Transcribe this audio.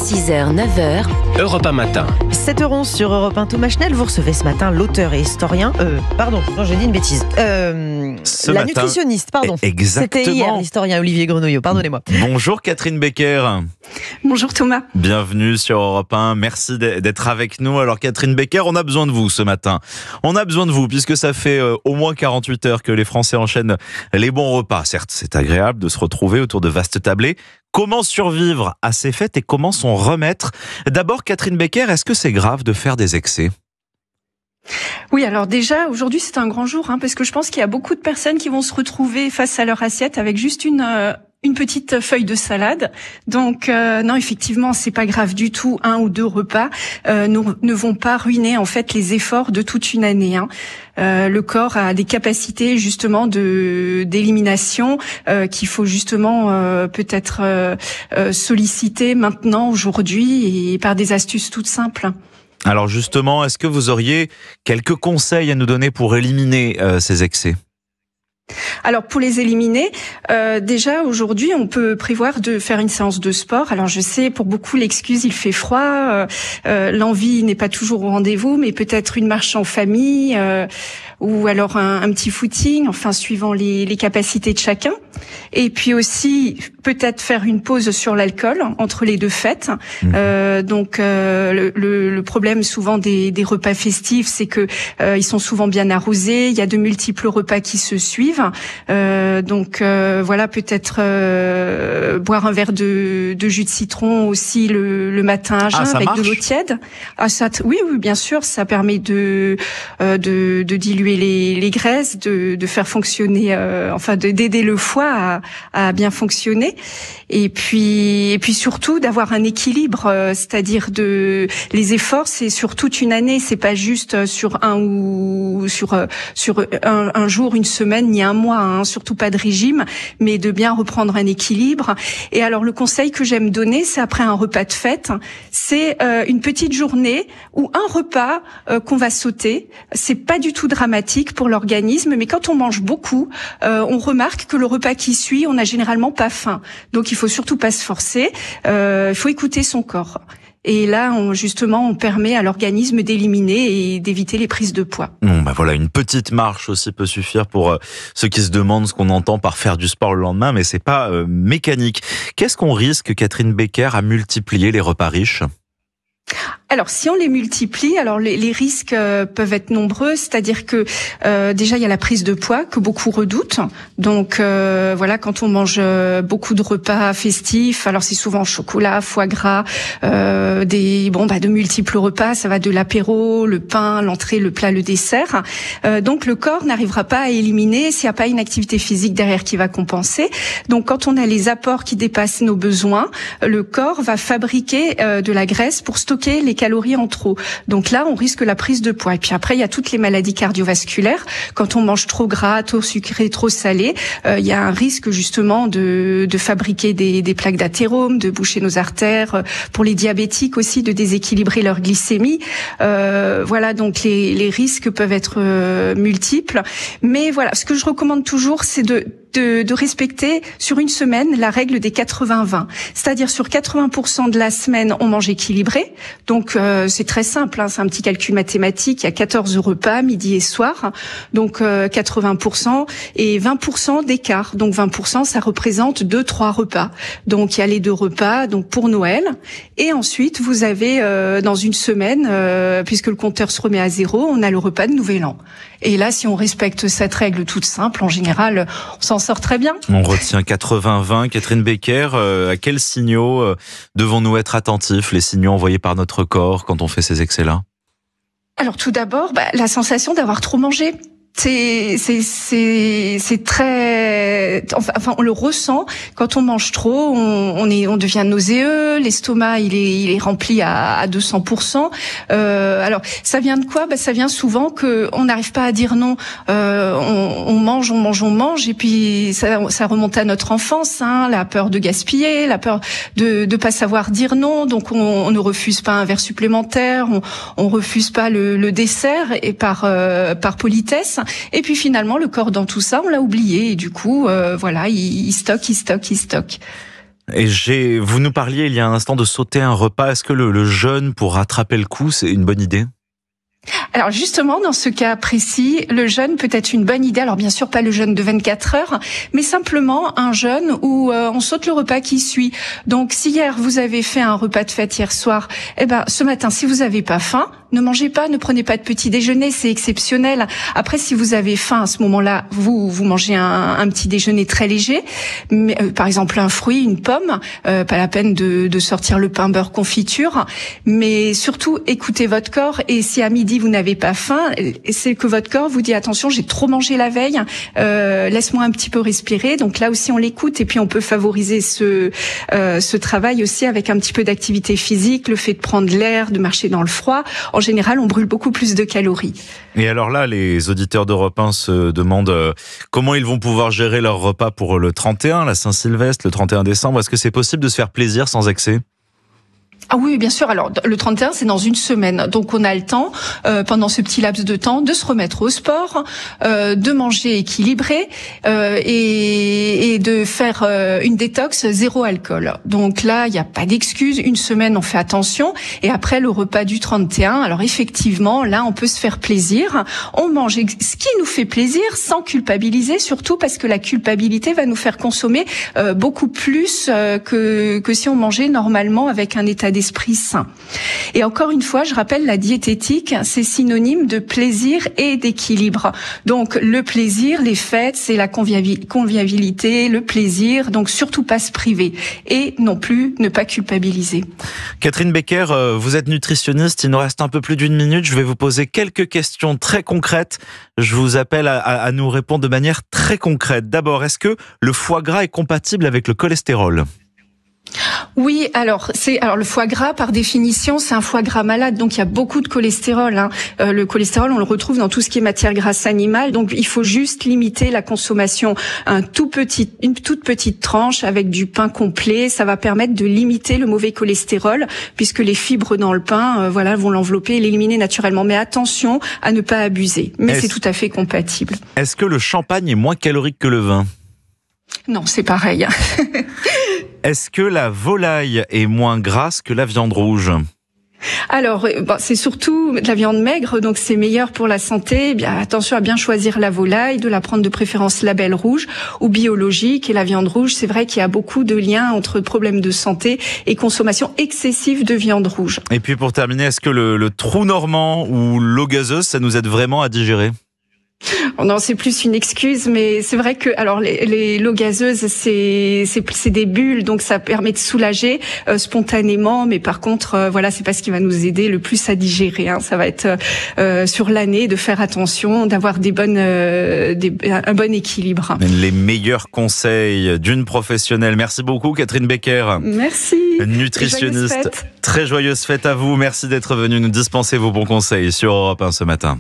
6h, 9h, Europe 1 matin. 7h11 sur Europe 1 Thomas Schnell. Vous recevez ce matin l'auteur et historien... j'ai dit une bêtise. Nutritionniste, pardon. Exactement. C'était hier, l'historien Olivier Grenouillot, pardonnez-moi. Bonjour Catherine Becker. Bonjour Thomas. Bienvenue sur Europe 1. Merci d'être avec nous. Alors Catherine Becker, on a besoin de vous ce matin. On a besoin de vous puisque ça fait au moins 48 heures que les Français enchaînent les bons repas. Certes, c'est agréable de se retrouver autour de vastes tablées. Comment survivre à ces fêtes et comment s'en remettre? D'abord, Catherine Becker, est-ce que c'est grave de faire des excès? Oui, alors déjà, aujourd'hui, c'est un grand jour, parce que je pense qu'il y a beaucoup de personnes qui vont se retrouver face à leur assiette avec juste une petite feuille de salade. Donc non, effectivement, c'est pas grave du tout. 1 ou 2 repas ne vont pas ruiner en fait les efforts de toute une année. Le corps a des capacités justement d'élimination qu'il faut justement peut-être solliciter maintenant, aujourd'hui, et par des astuces toutes simples. Alors justement, est-ce que vous auriez quelques conseils à nous donner pour éliminer ces excès ? Alors pour les éliminer, déjà aujourd'hui on peut prévoir de faire une séance de sport. Alors je sais, pour beaucoup l'excuse, il fait froid, l'envie n'est pas toujours au rendez-vous, mais peut-être une marche en famille ou alors un petit footing, enfin suivant les capacités de chacun. Et puis aussi peut-être faire une pause sur l'alcool entre les deux fêtes. Donc le problème souvent des repas festifs, c'est que ils sont souvent bien arrosés, il y a de multiples repas qui se suivent. Donc voilà, peut-être boire un verre de jus de citron aussi le matin à jeun avec de l'eau tiède. Oui, bien sûr, ça permet de diluer les graisses, de faire fonctionner, d'aider le foie à bien fonctionner. Et puis surtout d'avoir un équilibre, c'est-à-dire les efforts, c'est sur toute une année, c'est pas juste sur un jour, une semaine, ni un mois, surtout pas de régime, mais de bien reprendre un équilibre. Et alors le conseil que j'aime donner, c'est après un repas de fête, c'est une petite journée ou un repas qu'on va sauter. C'est pas du tout dramatique pour l'organisme, mais quand on mange beaucoup, on remarque que le repas qui suit, on n'a généralement pas faim. Donc il faut surtout pas se forcer, il faut écouter son corps. Et là, on permet à l'organisme d'éliminer et d'éviter les prises de poids. Voilà, une petite marche aussi peut suffire pour ceux qui se demandent ce qu'on entend par faire du sport le lendemain, mais c'est pas mécanique. Qu'est-ce qu'on risque, Catherine Becker, à multiplier les repas riches ? Alors, si on les multiplie, alors les risques peuvent être nombreux, c'est-à-dire que déjà il y a la prise de poids que beaucoup redoutent. Donc voilà, quand on mange beaucoup de repas festifs, alors c'est souvent chocolat, foie gras, de multiples repas, ça va de l'apéro, le pain, l'entrée, le plat, le dessert. Donc le corps n'arrivera pas à éliminer s'il n'y a pas une activité physique derrière qui va compenser. Donc quand on a les apports qui dépassent nos besoins, le corps va fabriquer de la graisse pour stocker les calories en trop. Donc là, on risque la prise de poids. Et puis après, il y a toutes les maladies cardiovasculaires. Quand on mange trop gras, trop sucré, trop salé, il y a un risque justement de fabriquer des plaques d'athérome, de boucher nos artères. Pour les diabétiques aussi, de déséquilibrer leur glycémie. Voilà, donc les risques peuvent être multiples. Mais voilà, ce que je recommande toujours, c'est de respecter sur une semaine la règle des 80-20. C'est-à-dire sur 80% de la semaine, on mange équilibré. Donc c'est très simple, c'est un petit calcul mathématique. Il y a 14 repas, midi et soir. Donc 80% et 20% d'écart. Donc 20%, ça représente 2-3 repas. Donc il y a les 2 repas donc pour Noël. Et ensuite, vous avez dans une semaine, puisque le compteur se remet à 0, on a le repas de Nouvel An. Et là, si on respecte cette règle toute simple, en général, on s'en sort très bien. On retient 80-20. Catherine Becker, à quels signaux devons-nous être attentifs, les signaux envoyés par notre corps quand on fait ces excès-là ? Alors tout d'abord, la sensation d'avoir trop mangé. C'est très, on le ressent quand on mange trop, on devient nauséeux, l'estomac il est rempli à 200%. Alors ça vient de quoi? Ça vient souvent que on n'arrive pas à dire non. On mange, et puis ça remonte à notre enfance, la peur de gaspiller, la peur de pas savoir dire non. Donc on ne refuse pas un verre supplémentaire, on refuse pas le dessert et par politesse. Et puis finalement, le corps dans tout ça, on l'a oublié. Et du coup, il stocke. Et vous nous parliez il y a un instant de sauter un repas. Est-ce que le jeûne pour rattraper le coup, c'est une bonne idée ? Alors justement, dans ce cas précis, le jeûne peut être une bonne idée. Alors bien sûr, pas le jeûne de 24 heures, mais simplement un jeûne où on saute le repas qui suit. Donc si hier vous avez fait un repas de fête hier soir, ce matin, si vous n'avez pas faim, ne mangez pas, ne prenez pas de petit déjeuner, c'est exceptionnel. Après, si vous avez faim à ce moment-là, vous mangez un petit déjeuner très léger, mais, par exemple un fruit, une pomme, pas la peine de sortir le pain beurre confiture, mais surtout écoutez votre corps. Et si à midi vous n'avez pas faim, c'est que votre corps vous dit attention, j'ai trop mangé la veille, laisse-moi un petit peu respirer. Donc là aussi on l'écoute et puis on peut favoriser ce travail aussi avec un petit peu d'activité physique, le fait de prendre l'air, de marcher dans le froid. En général, on brûle beaucoup plus de calories. Et alors là, les auditeurs d'Europe 1 se demandent comment ils vont pouvoir gérer leur repas pour le 31, la Saint-Sylvestre, le 31 décembre. Est-ce que c'est possible de se faire plaisir sans excès ? Ah oui, bien sûr. Alors, le 31, c'est dans une semaine. Donc, on a le temps, pendant ce petit laps de temps, de se remettre au sport, de manger équilibré et de faire une détox zéro alcool. Donc là, il n'y a pas d'excuse. Une semaine, on fait attention. Et après, le repas du 31, alors effectivement, là, on peut se faire plaisir. On mange ce qui nous fait plaisir sans culpabiliser, surtout parce que la culpabilité va nous faire consommer beaucoup plus que si on mangeait normalement avec un état d'esprit sain. Et encore une fois, je rappelle, la diététique, c'est synonyme de plaisir et d'équilibre. Donc, le plaisir, les fêtes, c'est la convivialité, le plaisir, donc surtout pas se priver. Et non plus, ne pas culpabiliser. Catherine Becker, vous êtes nutritionniste, il nous reste un peu plus d'une minute. Je vais vous poser quelques questions très concrètes. Je vous appelle à nous répondre de manière très concrète. D'abord, est-ce que le foie gras est compatible avec le cholestérol ? Oui, alors le foie gras, par définition, c'est un foie gras malade, donc il y a beaucoup de cholestérol. Le cholestérol, on le retrouve dans tout ce qui est matière grasse animale, donc il faut juste limiter la consommation. Une toute petite tranche avec du pain complet, ça va permettre de limiter le mauvais cholestérol, puisque les fibres dans le pain, vont l'envelopper et l'éliminer naturellement. Mais attention à ne pas abuser. Mais c'est tout à fait compatible. Est-ce que le champagne est moins calorique que le vin ? Non, c'est pareil. Est-ce que la volaille est moins grasse que la viande rouge ? Alors, c'est surtout de la viande maigre, donc c'est meilleur pour la santé. Bien, attention à bien choisir la volaille, de la prendre de préférence label rouge ou biologique. Et la viande rouge, c'est vrai qu'il y a beaucoup de liens entre problèmes de santé et consommation excessive de viande rouge. Et puis pour terminer, est-ce que le trou normand ou l'eau gazeuse, ça nous aide vraiment à digérer ? Non, c'est plus une excuse, mais c'est vrai que alors l'eau gazeuse, c'est des bulles, donc ça permet de soulager spontanément, mais par contre, c'est pas ce qui va nous aider le plus à digérer. Ça va être sur l'année de faire attention, d'avoir un bon équilibre. Les meilleurs conseils d'une professionnelle. Merci beaucoup, Catherine Becker. Merci. Nutritionniste. Très joyeuse fête à vous. Merci d'être venue nous dispenser vos bons conseils sur Europe 1 ce matin.